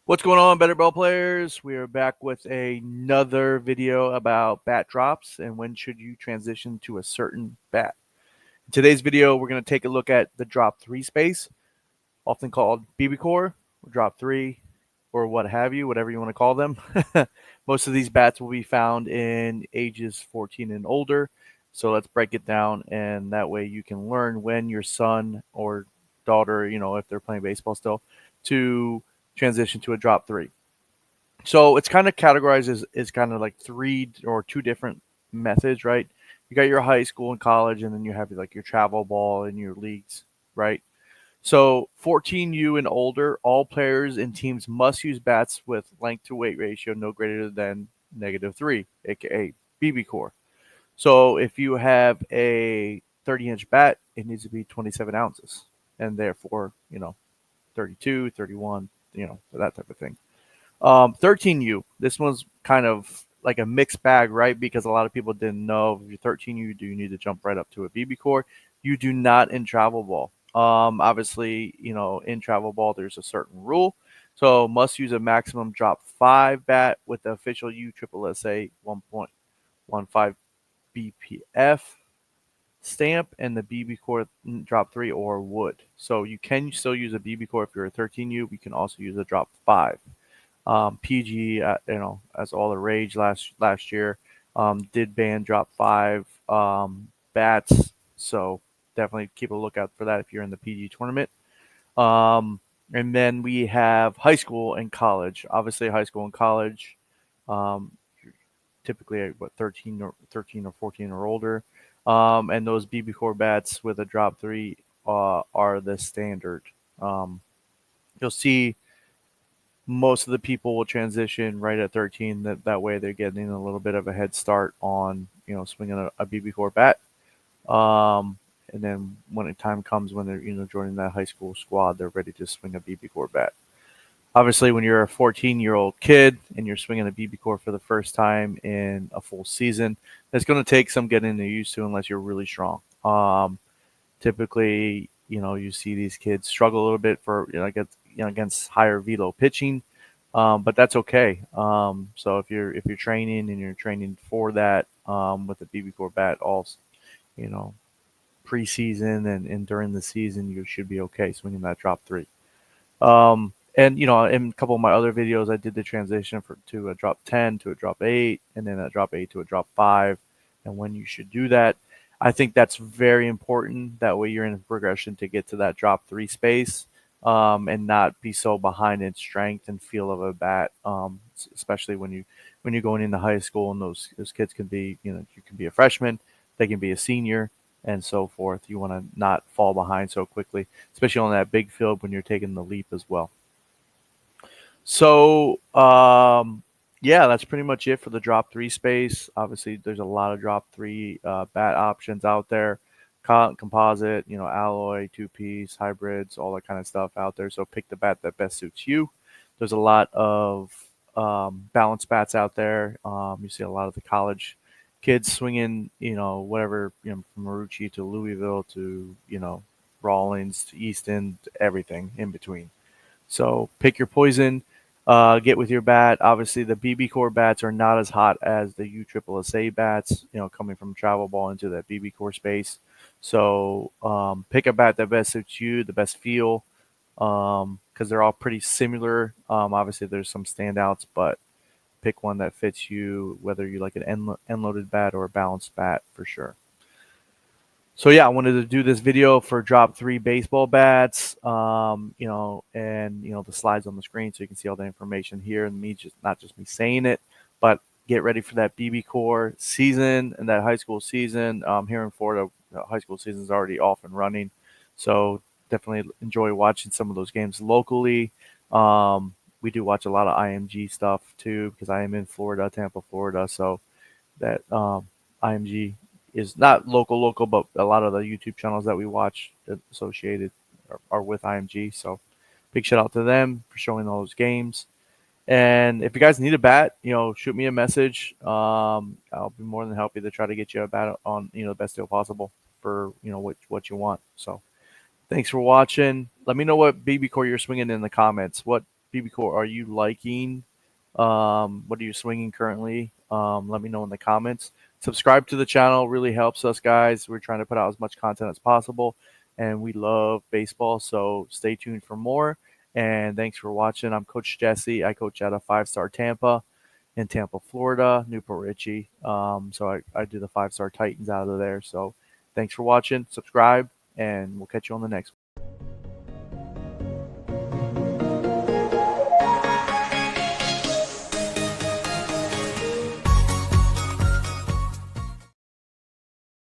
What's going on, Better Ball players? We are back with another video about bat drops and when should you transition to a certain bat. In today's video, we're going to take a look at the drop 3 space, often called BBCOR, or drop 3, or what have you, whatever you want to call them. Most of these bats will be found in ages 14 and older. So let's break it down, and that way you can learn when your son or daughter, if they're playing baseball still, to transition to a drop 3. So it's kind of categorized as kind of like three or two different methods, right? You got your high school and college, and then you have like your travel ball and your leagues, right? So 14U and older, all players and teams must use bats with length to weight ratio no greater than -3, aka BB core. So if you have a 30-inch bat, it needs to be 27 ounces, and therefore 32, 31, that type of thing. 13U. This one's kind of like a mixed bag, right? Because a lot of people didn't know if you're 13U, do you need to jump right up to a BB core? You do not in travel ball. Obviously, in travel ball, there's a certain rule. So must use a maximum drop 5 bat with the official USSSA 1.15 BPF stamp and the BB core drop 3 or wood. So you can still use a BB core if you're a 13U. We can also use a drop 5. PG, as all the rage last year, did ban drop 5 bats. So definitely keep a lookout for that if you're in the PG tournament. And then we have high school and college. Obviously, high school and college, um, typically at 13 or 14 or older. And those BB core bats with a drop 3 are the standard. You'll see most of the people will transition right at 13. That way they're getting a little bit of a head start on swinging a BB core bat. And then when the time comes when they're joining that high school squad, they're ready to swing a BB core bat. Obviously, when you're a 14-year-old kid and you're swinging a BB core for the first time in a full season, it's going to take some getting used to unless you're really strong. Typically, you see these kids struggle a little bit for against higher velo pitching, but that's okay. So if you're training and you're training for that with the BB core bat, all you know preseason and during the season, you should be okay swinging that drop 3. And in a couple of my other videos, I did the transition to a drop 10 to a drop 8, and then a drop 8 to a drop 5, and when you should do that. I think that's very important. That way, you're in a progression to get to that drop 3 space, and not be so behind in strength and feel of a bat. Especially when you're going into high school, and those kids can be you can be a freshman, they can be a senior, and so forth. You want to not fall behind so quickly, especially on that big field when you're taking the leap as well. So, yeah, that's pretty much it for the drop 3 space. Obviously, there's a lot of drop 3 bat options out there. Composite, alloy, 2-piece, hybrids, all that kind of stuff out there. So pick the bat that best suits you. There's a lot of balance bats out there. You see a lot of the college kids swinging, whatever, from Marucci to Louisville to, Rawlings to Easton, to everything in between. So pick your poison. Get with your bat. Obviously, the BB core bats are not as hot as the USSSA bats. Coming from travel ball into that BB core space. So pick a bat that best suits you, the best feel, because they're all pretty similar. Obviously, there's some standouts, but pick one that fits you, whether you like an end loaded bat or a balanced bat for sure. So yeah, I wanted to do this video for drop 3 baseball bats, and the slides on the screen so you can see all the information here, and not just me saying it, but get ready for that BB core season and that high school season. Here in Florida, high school season is already off and running, so definitely enjoy watching some of those games locally. We do watch a lot of IMG stuff too because I am in Florida, Tampa, Florida, so that IMG is not local, but a lot of the YouTube channels that we watch associated are with IMG. So big shout out to them for showing all those games. And if you guys need a bat, shoot me a message. I'll be more than happy to try to get you a bat on, the best deal possible for, what you want. So thanks for watching. Let me know what BB core you're swinging in the comments. What BBCOR, are you liking? What are you swinging currently? Let me know in the comments. Subscribe to the channel really helps us, guys. We're trying to put out as much content as possible, and we love baseball, so stay tuned for more. And thanks for watching. I'm Coach Jesse. I coach at a 5-star Tampa in Tampa, Florida, Newport Richie. So I do the 5-star Titans out of there. So thanks for watching. Subscribe, and we'll catch you on the next one.